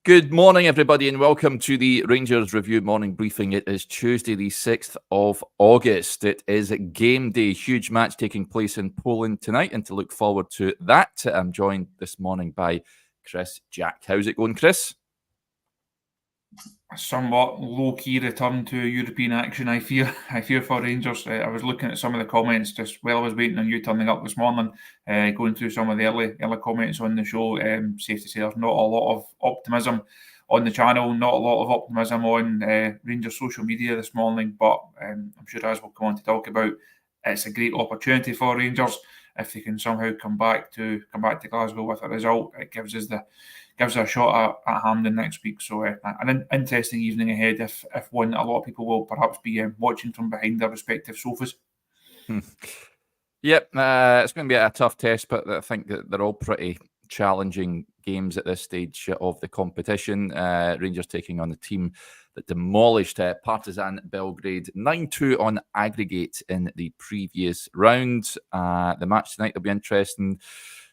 Good morning, everybody, and welcome to the Rangers Review morning briefing. It is Tuesday, the 6th of August. It is game day. Huge match taking place in Poland tonight, and to look forward to that, I'm joined this morning by Chris Jack. How's it going, Chris? A somewhat low-key return to European action, I fear for Rangers. I was looking at some of the comments just while I was waiting on you turning up this morning, going through some of the early comments on the show. Safe to say there's not a lot of optimism on the channel, not a lot of optimism on Rangers social media this morning, but I'm sure, as we'll come on to talk about, it's a great opportunity for Rangers if they can somehow come back to Glasgow with a result. It gives us a shot at Hampden next week. So an interesting evening ahead, if one a lot of people will perhaps be watching from behind their respective sofas. Yep, it's going to be a tough test, but I think that they're all pretty challenging games at this stage of the competition. Rangers taking on the team that demolished Partizan Belgrade 9-2 on aggregate in the previous round. The match tonight will be interesting.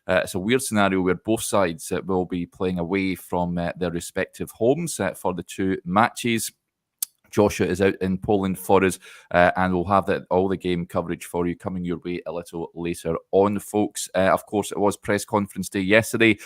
It's a weird scenario where both sides will be playing away from their respective homes for the two matches. Joshua is out in Poland for us, and we'll have all the game coverage for you coming your way a little later on, folks. Of course, it was press conference day yesterday.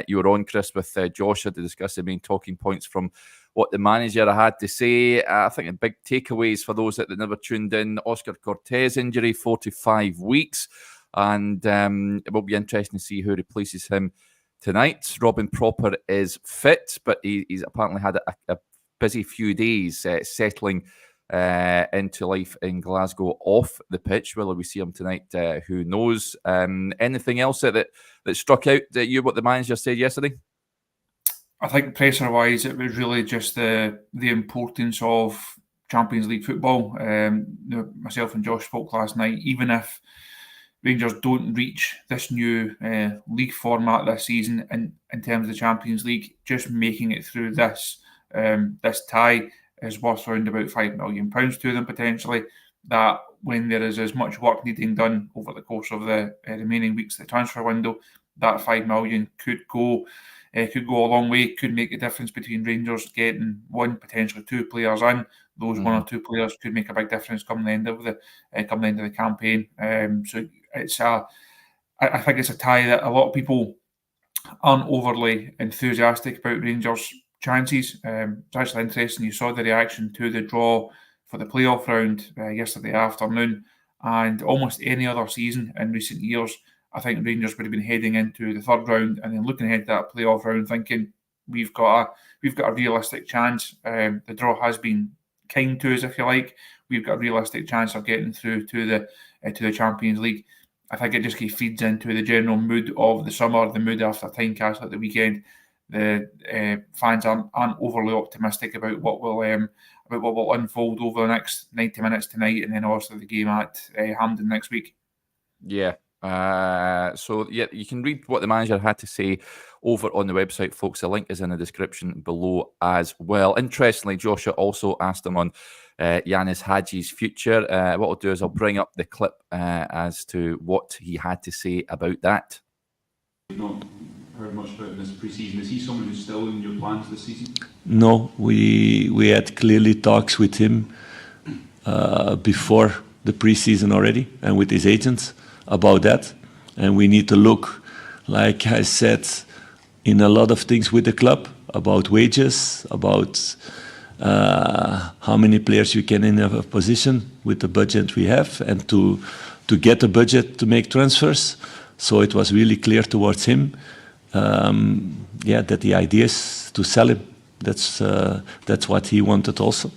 You were on, Chris, with Joshua to discuss the main talking points from what the manager had to say. I think the big takeaways for those that never tuned in: Oscar Cortez injury, 4 to 5 weeks. And it will be interesting to see who replaces him tonight. Robin Propper is fit, but he's apparently had a busy few days settling into life in Glasgow off the pitch. Will we see him tonight? Who knows? Anything else that struck out at you, what the manager said yesterday? I think pressure-wise, it was really just the importance of Champions League football. Myself and Josh spoke last night. Even if Rangers don't reach this new league format this season in terms of the Champions League, just making it through this tie is worth around about £5 million to them potentially. That when there is as much work needing done over the course of the remaining weeks of the transfer window, that £5 million could go a long way, could make a difference between Rangers getting one, potentially two players in. Those one or two players could make a big difference come the end of the campaign. So I think it's a tie that a lot of people aren't overly enthusiastic about Rangers' chances. It's actually interesting. You saw the reaction to the draw for the playoff round yesterday afternoon, and almost any other season in recent years, I think Rangers would have been heading into the third round and then looking ahead to that playoff round, thinking we've got a realistic chance. The draw has been kind to us, if you like. We've got a realistic chance of getting through to the Champions League. I think it just feeds into the general mood of the summer, the mood after Tynecastle at the weekend. The fans aren't overly optimistic about what will unfold over the next 90 minutes tonight, and then also the game at Hampden next week. Yeah. So you can read what the manager had to say over on the website, folks. The link is in the description below as well. Interestingly, Joshua also asked him on Yanis Hagi's future. What I'll do is I'll bring up the clip as to what he had to say about that. We've not heard much about him this pre-season. Is he someone who's still in your plans this season? No, we had clearly talks with him before the pre-season already, and with his agents about that. And we need to look, like I said, in a lot of things with the club, about wages, about how many players you can in a position with the budget we have, and to get a budget to make transfers. So it was really clear towards him, that the idea is to sell him. That's what he wanted also.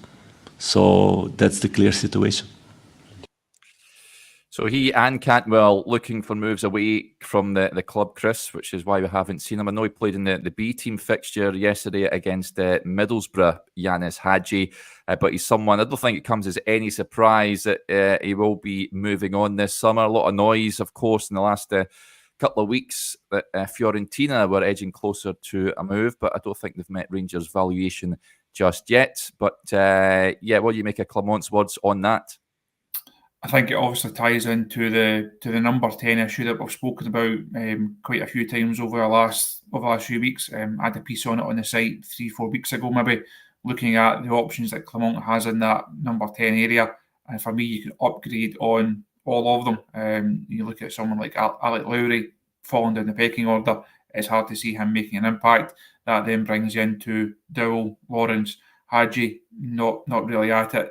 So that's the clear situation. So he and Cantwell looking for moves away from the club, Chris, which is why we haven't seen him. I know he played in the B team fixture yesterday against Middlesbrough, Yanis Hagi, but he's someone, I don't think it comes as any surprise that he will be moving on this summer. A lot of noise, of course, in the last couple of weeks that Fiorentina were edging closer to a move, but I don't think they've met Rangers' valuation just yet. But what do you make of Clement's words on that? I think it obviously ties into the number 10 issue that we've spoken about quite a few times over the last few weeks. I had a piece on it on the site 3-4 weeks ago, maybe, looking at the options that Clement has in that number 10 area. And for me, you can upgrade on all of them. You look at someone like Alec Lowry falling down the pecking order. It's hard to see him making an impact. That then brings you into Dowell, Lawrence, Hagi, not really at it.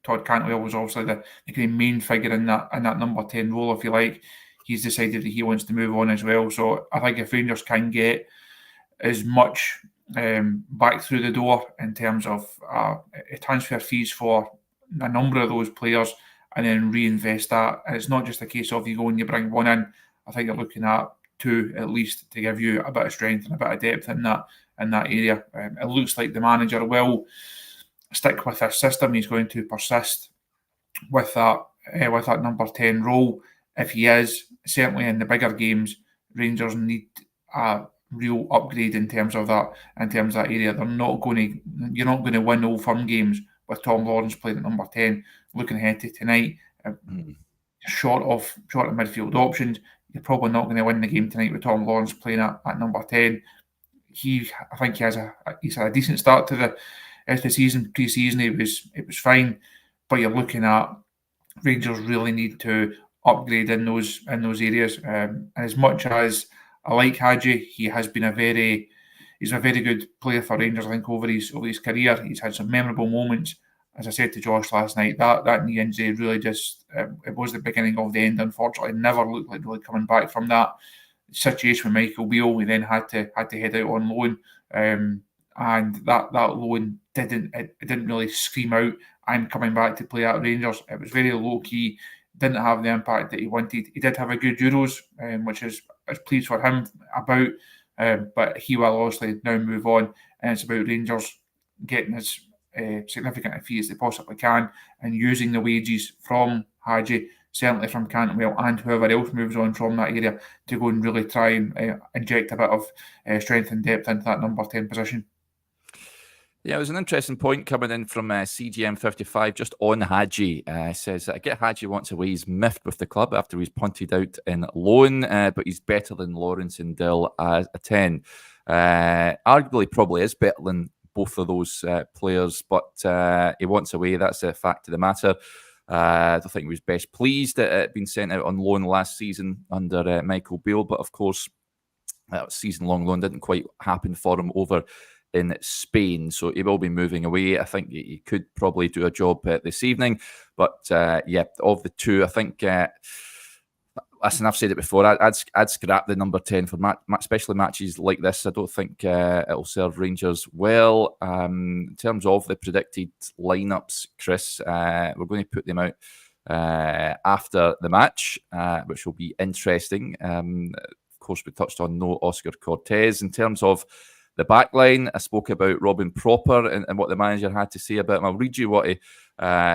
Todd Cantwell was obviously the kind of main figure in that number 10 role, if you like. He's decided that he wants to move on as well. So I think if Rangers can get as much back through the door in terms of transfer fees for a number of those players and then reinvest that, and it's not just a case of you go and you bring one in. I think you're looking at two at least to give you a bit of strength and a bit of depth in that area. It looks like the manager will stick with this system. He's going to persist with that number 10 role. If he is, certainly in the bigger games, Rangers need a real upgrade in terms of that area. You're not going to win Old Firm games with Tom Lawrence playing at number 10. Looking ahead to tonight, short of midfield options, you're probably not going to win the game tonight with Tom Lawrence playing at number 10. I think he's had a decent start to the season. Pre-season, it was fine, but you're looking at Rangers really need to upgrade in those areas. And as much as I like Hagi, he's a very good player for Rangers. I think over his career, he's had some memorable moments. As I said to Josh last night, that knee injury really just it was the beginning of the end. Unfortunately, never looked like really coming back from that situation with Michael Beale. We then had to head out on loan, and that loan didn't really scream out, "I'm coming back to play at Rangers." It was very low key. Didn't have the impact that he wanted. He did have a good Euros, which is pleased for him about. But he will obviously now move on, and it's about Rangers getting as significant a fee as they possibly can and using the wages from Hagi, certainly from Cantwell and whoever else moves on from that area, to go and really try and inject a bit of strength and depth into that number 10 position. Yeah, it was an interesting point coming in from CGM55 just on Hagi. Says, I get Hagi wants away. He's miffed with the club after he's punted out in loan, but he's better than Lawrence and Dill as a 10. Arguably, probably is better than both of those players, but he wants away. That's a fact of the matter. I don't think he was best pleased at it being sent out on loan last season under Michael Beale, but of course, that season-long loan didn't quite happen for him over in Spain, so he will be moving away. I think he could probably do a job this evening, but yeah, of the two, I think listen, I've said it before, I'd scrap the number 10 for especially matches like this. I don't think it'll serve Rangers well. In terms of the predicted lineups, Chris, we're going to put them out after the match, which will be interesting. Of course, we touched on no Oscar Cortez. In terms of the back line, I spoke about Robin Proper and what the manager had to say about him. I'll read you what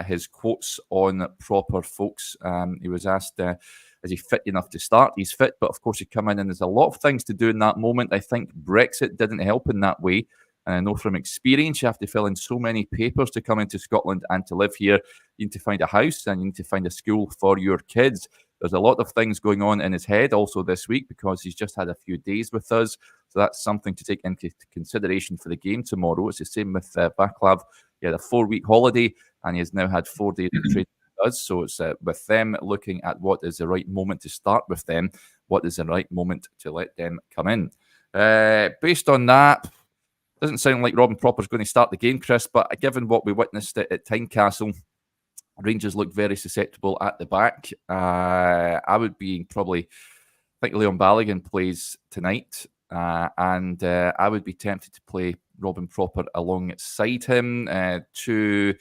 his quotes on Proper, folks. He was asked, is he fit enough to start? He's fit, but of course he'd come in and there's a lot of things to do in that moment. I think Brexit didn't help in that way. And I know from experience, you have to fill in so many papers to come into Scotland and to live here. You need to find a house and you need to find a school for your kids. There's a lot of things going on in his head also this week because he's just had a few days with us. So that's something to take into consideration for the game tomorrow. It's the same with Vaclav. He had a 4-week holiday and he has now had 4 days of training with us. So it's with them looking at what is the right moment to start with them, what is the right moment to let them come in. Based on that, doesn't sound like Robin Proper's going to start the game, Chris, but given what we witnessed at Tynecastle, Rangers look very susceptible at the back. I would be I think Leon Balogun plays tonight, and I would be tempted to play Robin Proper alongside him. Two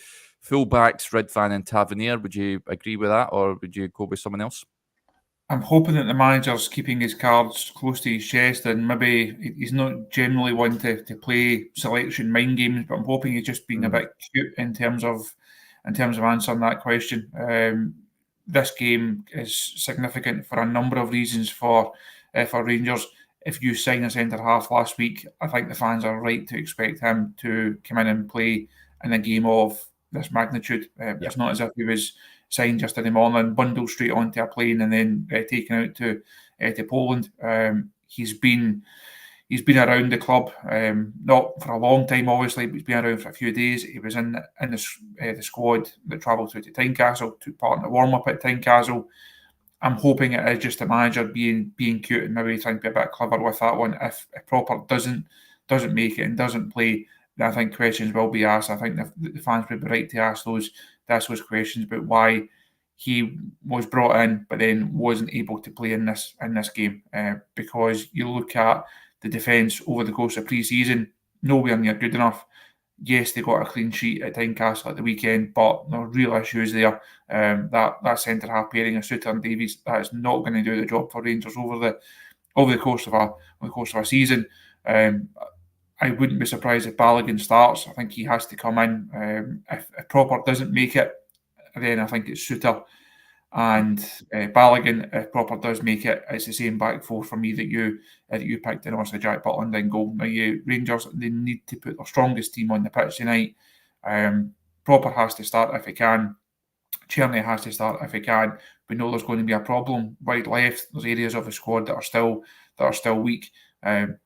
fullbacks, Ridvan and Tavernier. Would you agree with that, or would you go with someone else? I'm hoping that the manager's keeping his cards close to his chest, and maybe he's not generally one to play selection mind games, but I'm hoping he's just being a bit cute in terms of answering that question. This game is significant for a number of reasons for Rangers. If you sign a centre-half last week, I think the fans are right to expect him to come in and play in a game of this magnitude. It's not as if he was signed just in the morning, bundled straight onto a plane, and then taken out to Poland. He's been around the club, not for a long time, obviously, but he's been around for a few days. He was in the squad that travelled through to Tynecastle, took part in the warm-up at Tynecastle. I'm hoping it is just the manager being cute and maybe trying to be a bit clever with that one. If Proper doesn't make it and doesn't play, then I think questions will be asked. I think the fans would be right to ask those questions about why he was brought in but then wasn't able to play in this game. Because you look at the defence over the course of pre-season, nowhere near good enough. Yes, they got a clean sheet at Tynecastle at the weekend, but there are real issues there. That centre half pairing of Suter and Davies, that is not going to do the job for Rangers over the course of a season. I wouldn't be surprised if Balogun starts. I think he has to come in. If Proper doesn't make it, then I think it's Suter and Balogun. If Proper does make it, it's the same back four for me that you picked, and obviously Jack Butland in goal. Now, Rangers, they need to put their strongest team on the pitch tonight. Proper has to start if he can. Tierney has to start if he can. We know there's going to be a problem wide left. There's areas of the squad that are still weak.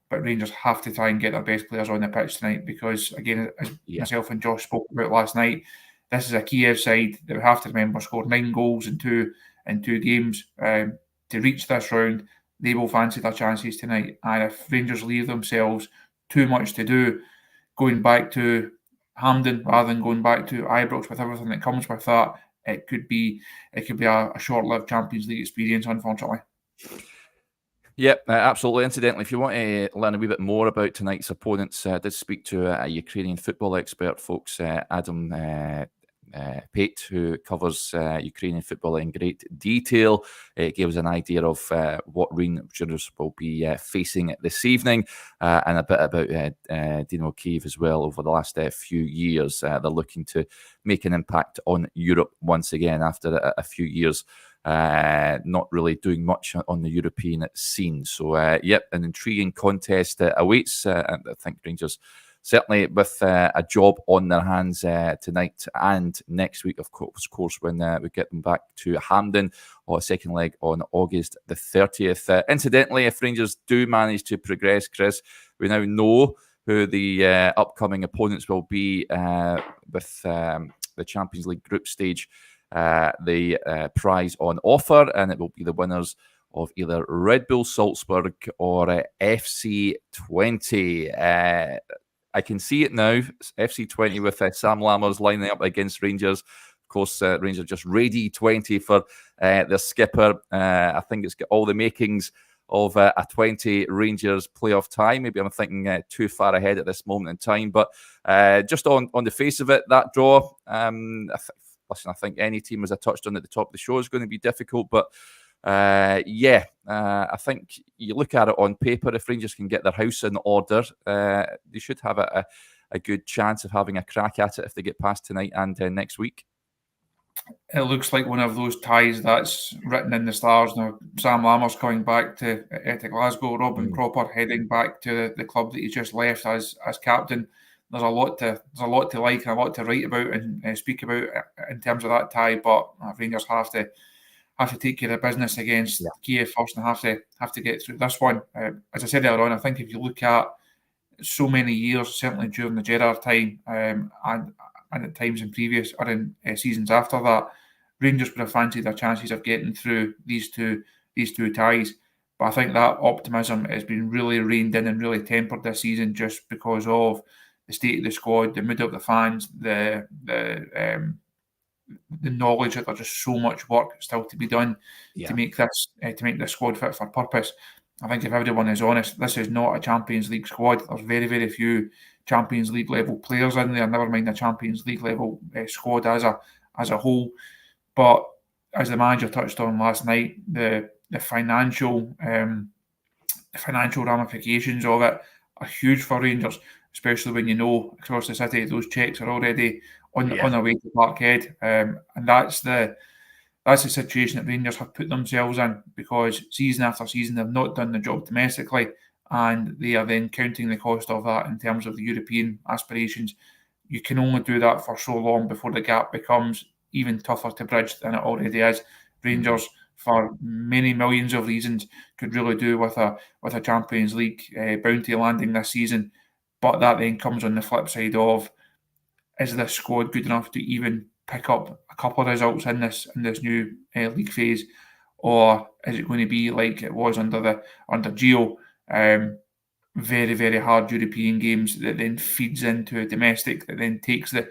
But Rangers have to try and get their best players on the pitch tonight because, again, as myself and Josh spoke about last night, this is a Kyiv side that we have to remember scored 9 goals in two games. To reach this round, they will fancy their chances tonight. And if Rangers leave themselves too much to do, going back to Hampden rather than going back to Ibrox with everything that comes with that, it could be a short-lived Champions League experience, unfortunately. Yep, absolutely. Incidentally, if you want to learn a wee bit more about tonight's opponents, I did speak to a Ukrainian football expert, folks, Adam Pate, who covers Ukrainian football in great detail. It gave us an idea of what Rangers will be facing this evening and a bit about Dynamo Kyiv as well over the last few years. They're looking to make an impact on Europe once again after a few years not really doing much on the European scene. So, an intriguing contest awaits. I think Rangers certainly with a job on their hands tonight and next week, of course, when we get them back to Hampden or a second leg on August the 30th. Incidentally, if Rangers do manage to progress, Chris, we now know who the upcoming opponents will be with the Champions League group stage. The prize on offer, and it will be the winners of either Red Bull Salzburg or FC20. I can see it now. FC20 with Sam Lammers lining up against Rangers. Of course, Rangers just ready 20 for their skipper. I think it's got all the makings of a 20 Rangers playoff tie. Maybe I'm thinking too far ahead at this moment in time. But just on the face of it, that draw, listen, I think any team, as I touched on at the top of the show, is going to be difficult. But I think you look at it on paper, if Rangers can get their house in order, they should have a good chance of having a crack at it if they get past tonight and next week. It looks like one of those ties that's written in the stars now. Sam Lammers coming back to Glasgow, Robin Proper heading back to the club that he just left as captain. There's a lot to like and a lot to write about and speak about in terms of that tie. But Rangers have to take care of business against Kyiv first and have to get through this one. As I said earlier on, I think if you look at so many years, certainly during the Gerrard time and at times in previous or in seasons after that, Rangers would have fancied their chances of getting through these two ties. But I think that optimism has been really reined in and really tempered this season just because of the state of the squad, the mood of the fans, the knowledge that there's just so much work still to be done to make this squad fit for purpose. I think if everyone is honest, this is not a Champions League squad. There's very, very few Champions League level players in there. Never mind a Champions League level squad as a whole. But as the manager touched on last night, the financial ramifications of it are huge for Rangers, especially when you know across the city those checks are already on their way to Parkhead, and that's the situation that Rangers have put themselves in because season after season they've not done the job domestically, and they are then counting the cost of that in terms of the European aspirations. You can only do that for so long before the gap becomes even tougher to bridge than it already is. Rangers, for many millions of reasons, could really do with a Champions League bounty landing this season, but that then comes on the flip side of, is this squad good enough to even pick up a couple of results in this new league phase, or is it going to be like it was under Gio? Very, very hard European games that then feeds into a domestic that then takes the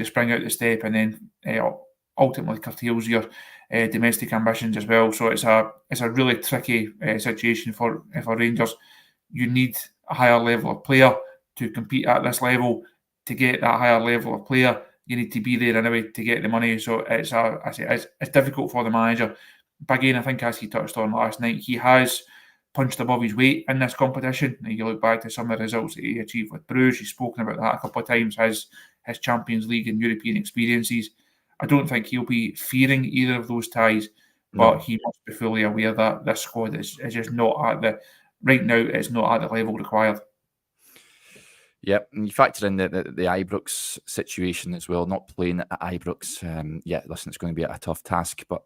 spring out the step, and then ultimately curtails your domestic ambitions as well. So it's a really tricky situation for Rangers. You need a higher level of player to compete at this level. To get that higher level of player, you need to be there anyway to get the money. So it's difficult for the manager. But again, I think as he touched on last night, he has punched above his weight in this competition. And you look back to some of the results that he achieved with Bruges. He's spoken about that a couple of times, his Champions League and European experiences. I don't think he'll be fearing either of those ties, but he must be fully aware that this squad is just not at right now, it's not at the level required. Yep, and you factor in the Ibrox situation as well, not playing at Ibrox. Listen, it's going to be a tough task, but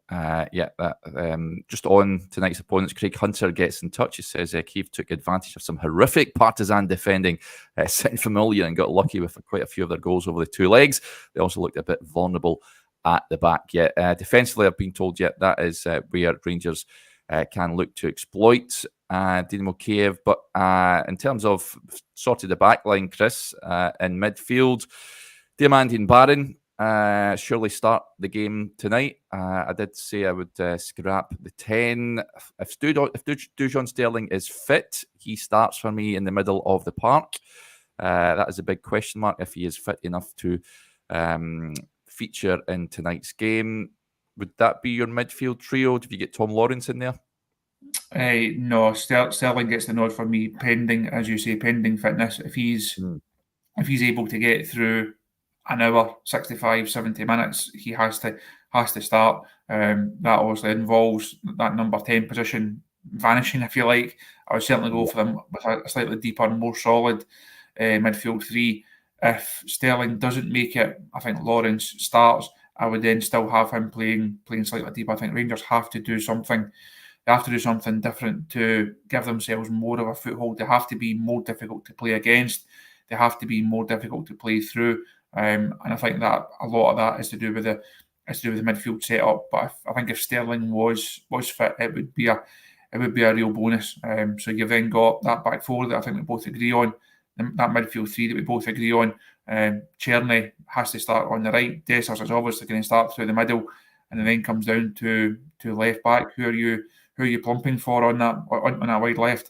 just on tonight's opponents, Craig Hunter gets in touch. He says Kyiv took advantage of some horrific Partizan defending, sitting familiar, and got lucky with quite a few of their goals over the two legs. They also looked a bit vulnerable at the back. Defensively, I've been told that is where Rangers can look to exploit Dynamo Kyiv. But in terms of sorted the back line, Chris, in midfield, Diamandi and Barron surely start the game tonight. I did say I would scrap the 10. If Dujon Sterling is fit, he starts for me in the middle of the park. That is a big question mark if he is fit enough to feature in tonight's game. Would that be your midfield trio? Did you get Tom Lawrence in there? No, Sterling gets the nod for me, pending, as you say, pending fitness. If he's able to get through an hour, 65, 70 minutes, he has to start. That obviously involves that number 10 position vanishing, if you like. I would certainly go for them with a slightly deeper, more solid midfield three. If Sterling doesn't make it, I think Lawrence starts. I would then still have him playing slightly deeper. I think Rangers have to do something. They have to do something different to give themselves more of a foothold. They have to be more difficult to play against. They have to be more difficult to play through. And I think that a lot of that is to do with the midfield setup. But I think if Sterling was fit, it would be a real bonus. So you've then got that back four that I think we both agree on. That midfield three that we both agree on. Cherny has to start on the right. Dessers is obviously going to start through the middle, and it then comes down to left back. Who are you plumping for on that wide left?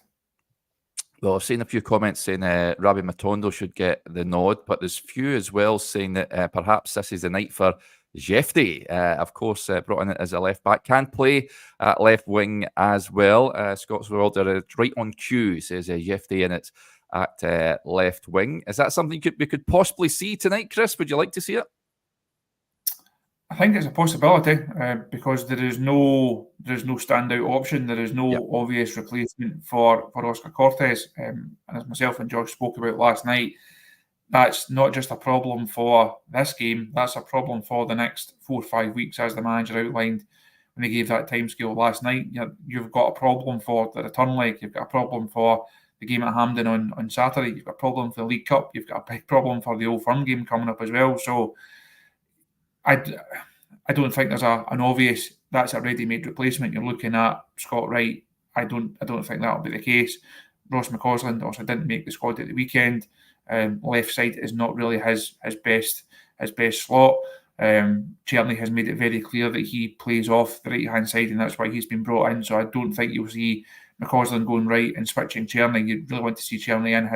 Well, I've seen a few comments saying Rabbi Matondo should get the nod, but there's few as well saying that perhaps this is the night for Jefte. Of course, brought in as a left back, can play at left wing as well. Scott's World are right on cue, says Jefte, and it's at left wing. Is that something we could possibly see tonight, Chris? Would you like to see it? I think it's a possibility because there is no standout option. There is no obvious replacement for Oscar Cortes. And as myself and Josh spoke about last night, that's not just a problem for this game. That's a problem for the next 4 or 5 weeks, as the manager outlined when he gave that timescale last night. You've got a problem for the return leg. You've got a problem for the game at Hampden on Saturday. You've got a problem for the League Cup. You've got a big problem for the Old Firm game coming up as well. So I don't think there's an obvious that's a ready-made replacement. You're looking at Scott Wright. I don't think that'll be the case. Ross McCausland also didn't make the squad at the weekend. Left side is not really his best slot. Cherny has made it very clear that he plays off the right-hand side, and that's why he's been brought in. So I don't think you'll see McCausland going right and switching Cherny. You really want to see Cherny in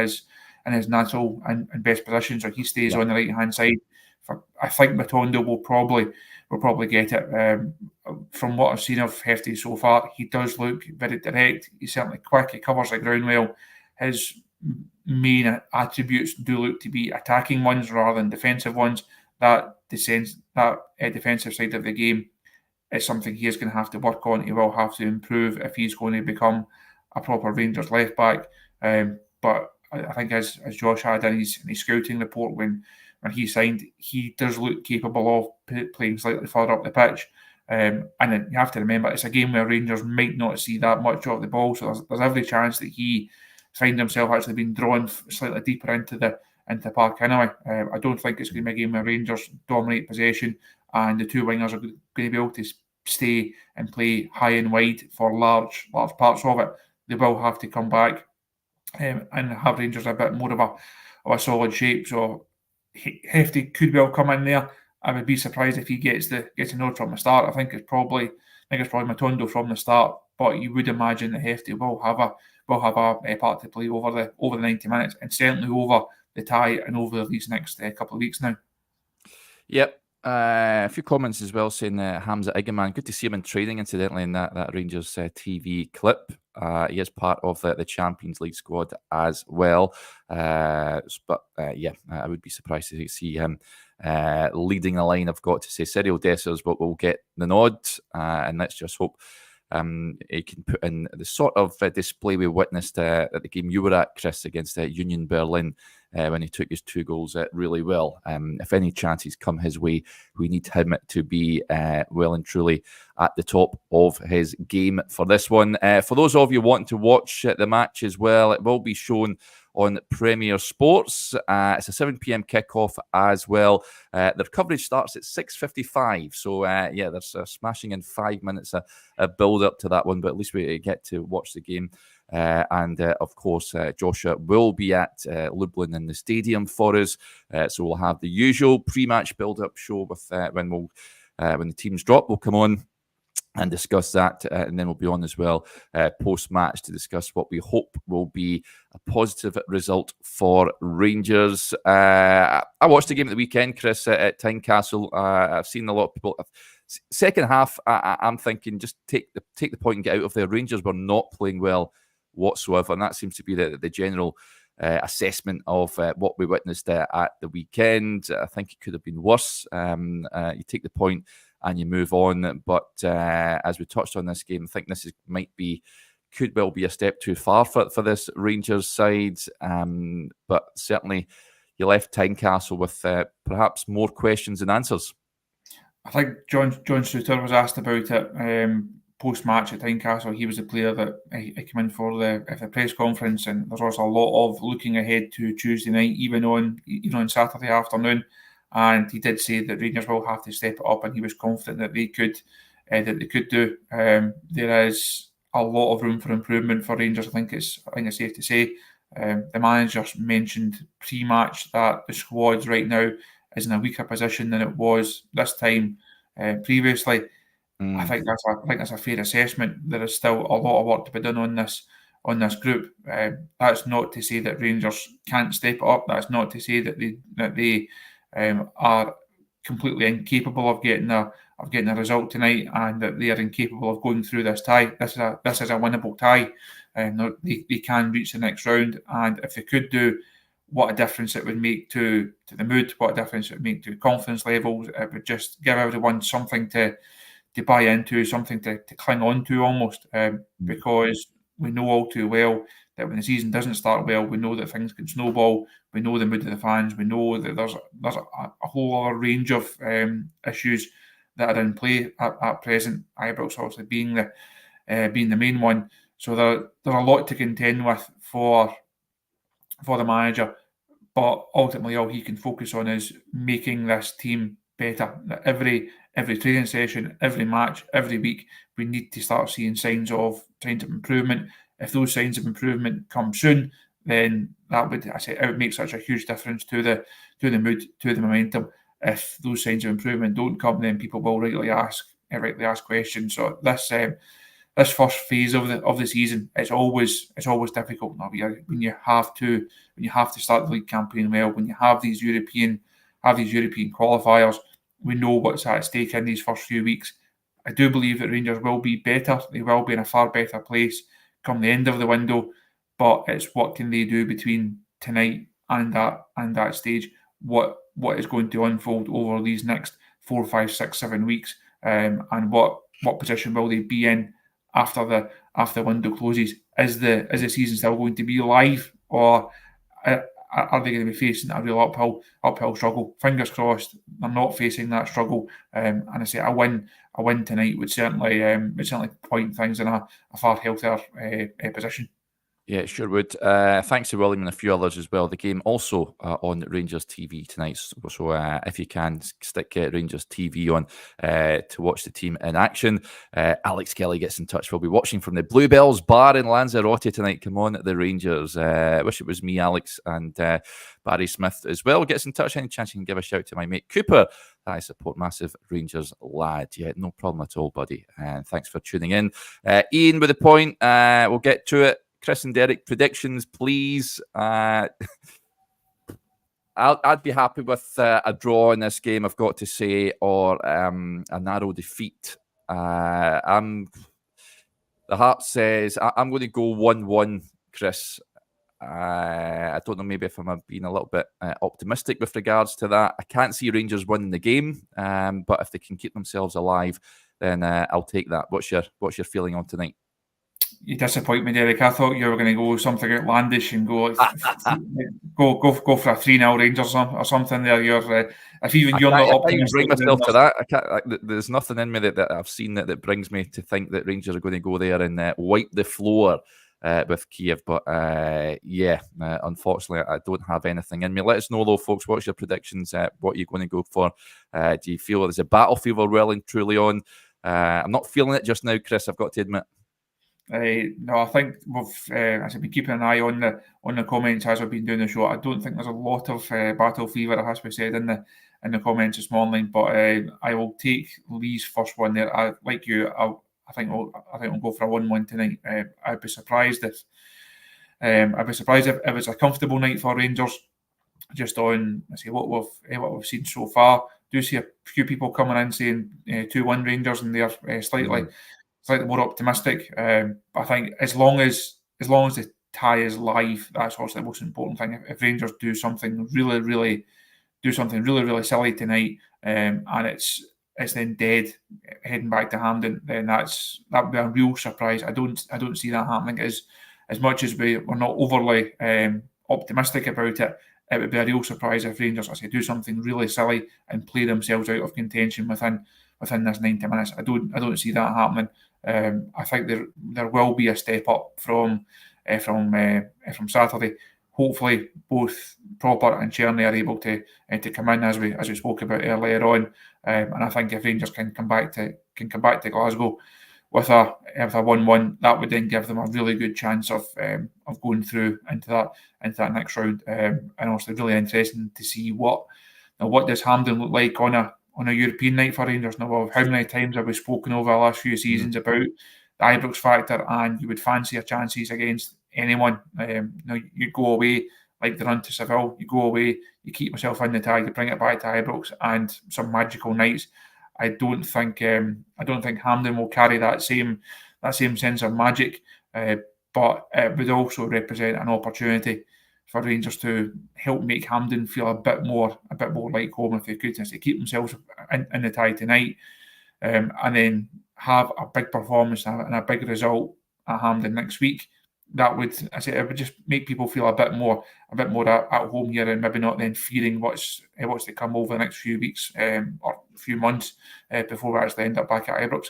his natural and best position, so he stays on the right-hand side. I think Matondo will probably get it. From what I've seen of Hefty so far, he does look very direct. He's certainly quick. He covers the ground well. His main attributes do look to be attacking ones rather than defensive ones. That defensive side of the game is something he is going to have to work on. He will have to improve if he's going to become a proper Rangers left back. But I think as Josh had in his scouting report when he signed, he does look capable of playing slightly further up the pitch. And then you have to remember, it's a game where Rangers might not see that much of the ball, so there's every chance that he finds himself actually being drawn slightly deeper into the park anyway. I don't think it's going to be a game where Rangers dominate possession and the two wingers are going to be able to stay and play high and wide for large parts of it. They will have to come back and have Rangers a bit more of a solid shape. So Hefty could well come in there. I would be surprised if he gets a nod from the start. I think it's probably Matondo from the start, but you would imagine that Hefty will have a part to play over the 90 minutes, and certainly over the tie and over these next couple of weeks now. Yep. A few comments as well saying Hamza Igaman, good to see him in training, incidentally, in that Rangers TV clip. He is part of the Champions League squad as well. I would be surprised to see him leading the line. I've got to say Cyril Dessers will get the nod, and let's just hope he can put in the sort of display we witnessed at the game you were at, Chris, against Union Berlin, when he took his 2 goals really well. If any chances come his way, we need him to be well and truly at the top of his game for this one. For those of you wanting to watch the match as well, it will be shown on Premier Sports. It's a 7 p.m. kickoff as well. Their coverage starts at 6:55. So, there's smashing in 5 minutes a build-up to that one, but at least we get to watch the game. Of course, Joshua will be at Lublin in the stadium for us. So we'll have the usual pre-match build-up show with when the teams drop. We'll come on and discuss that, and then we'll be on as well post-match to discuss what we hope will be a positive result for Rangers. I watched the game at the weekend, Chris, at Tynecastle. I've seen a lot of people. Second half, I'm thinking just take the point and get out of there. Rangers were not playing well whatsoever, and that seems to be the general assessment of what we witnessed at the weekend. I think it could have been worse. You take the point and you move on. But as we touched on this game, I think this could well be a step too far for this Rangers side. But certainly you left Tynecastle with perhaps more questions than answers. I think John Suter was asked about it post-match at Tynecastle. He was the player that he came in for the press conference, and there's also a lot of looking ahead to Tuesday night, even on Saturday afternoon. And he did say that Rangers will have to step it up, and he was confident that they could do. There is a lot of room for improvement for Rangers. I think it's safe to say. The manager mentioned pre-match that the squad right now is in a weaker position than it was this time previously. I think that's a fair assessment. There is still a lot of work to be done on this group. That's not to say that Rangers can't step it up. That's not to say that they are completely incapable of getting a result tonight, and that they are incapable of going through this tie. This is a winnable tie, and they can reach the next round. And if they could do, what a difference it would make to the mood, what a difference it would make to confidence levels. It would just give everyone something to buy into, something to cling on to almost, because we know all too well that when the season doesn't start well, we know that things can snowball. We know the mood of the fans. We know that there's a whole other range of issues that are in play at present. Ibrox obviously being the main one. So there's a lot to contend with for the manager, but ultimately all he can focus on is making this team better. Every training session, every match, every week, we need to start seeing signs of improvement. If those signs of improvement come soon, then it would make such a huge difference to the mood, to the momentum. If those signs of improvement don't come, then people will rightly ask questions. So this first phase of the season, it's always difficult when you have to start the league campaign well, when you have these European qualifiers. We know what's at stake in these first few weeks. I do believe that Rangers will be better. They will be in a far better place come the end of the window. But it's what can they do between tonight and that stage? What is going to unfold over these next 4, 5, 6, 7 weeks? And what position will they be in after the window closes? Is the season still going to be live, or are they going to be facing a real uphill struggle? Fingers crossed they're not facing that struggle. And I say a win tonight would certainly point things in a far healthier position. Yeah, it sure would. Thanks to William and a few others as well. The game also on Rangers TV tonight. So if you can, stick Rangers TV on to watch the team in action. Alex Kelly gets in touch. We'll be watching from the Bluebells Bar in Lanzarote tonight. Come on, the Rangers. Wish it was me, Alex, and Barry Smith as well. Gets in touch. Any chance you can give a shout to my mate Cooper. I support massive Rangers lad. Yeah, no problem at all, buddy. And thanks for tuning in. Ian with the point. We'll get to it. Chris and Derek, predictions, please. I'd be happy with a draw in this game, I've got to say, or a narrow defeat. The heart says I'm going to go 1-1, Chris. I don't know, maybe if I'm being a little bit optimistic with regards to that. I can't see Rangers winning the game, but if they can keep themselves alive, then I'll take that. What's your feeling on tonight? You disappoint me, Derek. I thought you were going to go something outlandish and go go for a 3-0 Rangers or something there. If even you're not optimistic, bring myself to that. I can't. There's nothing in me that I've seen that brings me to think that Rangers are going to go there and wipe the floor with Kyiv. But unfortunately, I don't have anything in me. Let us know though, folks. What's your predictions? What are you going to go for? Do you feel there's a battle fever well and truly on? I'm not feeling it just now, Chris. I've got to admit. No, I think as I've been keeping an eye on the comments as I've been doing the show. I don't think there's a lot of battle fever, it has to be said, in the comments this morning. But I will take Lee's first one there. I think I'll go for a 1-1 tonight. I'd be surprised if it was a comfortable night for Rangers. Just on what we've seen so far. Do see a few people coming in saying 2-1 Rangers, and they're slightly more optimistic. But I think as long as the tie is live, that's also the most important thing. If Rangers do something really silly tonight, and it's then dead heading back to Hampden, then that would be a real surprise. I don't see that happening. As much as we're not overly optimistic about it, it would be a real surprise if Rangers, do something really silly and play themselves out of contention within this 90 minutes. I don't see that happening. I think there will be a step up from Saturday. Hopefully, both Proper and Cherny are able to come in as we spoke about earlier on. And I think if Rangers can come back to Glasgow with a 1-1, that would then give them a really good chance of going through into that next round. And also really interesting to see what does Hampden look like on a European night for Rangers. Now, how many times have we spoken over the last few seasons about the Ibrox factor, and you would fancy your chances against anyone. You go away like the run to Seville, you go away, you keep yourself in the tie, you bring it back to Ibrox, and some magical nights. I don't think Hampden will carry that same sense of magic, but it would also represent an opportunity for Rangers to help make Hampden feel a bit more like home if they could, to keep themselves in the tie tonight, and then have a big performance and a big result at Hampden next week. That would, it would just make people feel a bit more at home here, and maybe not then fearing what's to come over the next few weeks or few months before we actually end up back at Ibrox.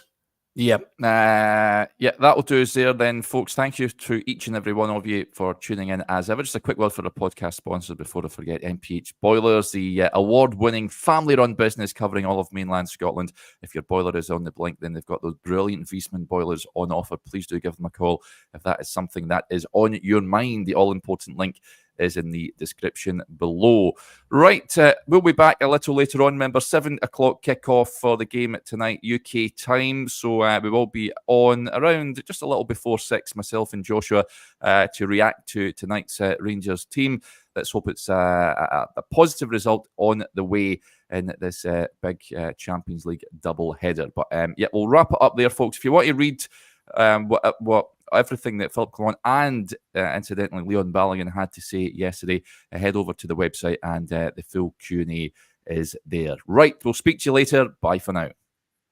Yeah, that'll do us there then, folks. Thank you to each and every one of you for tuning in as ever. Just a quick word for the podcast sponsors before I forget. MPH Boilers, the award-winning family-run business covering all of mainland Scotland. If your boiler is on the blink, then they've got those brilliant Viessmann boilers on offer. Please do give them a call if that is something that is on your mind. The all-important link is in the description below. Right, we'll be back a little later on. Remember, 7 o'clock kickoff for the game tonight, UK time. So we will be on around just a little before 6, myself and Joshua, to react to tonight's Rangers team. Let's hope it's a positive result on the way in this big Champions League double header. But we'll wrap it up there, folks. If you want to read what everything that Philip Clement and incidentally Leon Balogun had to say yesterday, head over to the website and the full Q&A is there. Right, we'll speak to you later. Bye for now.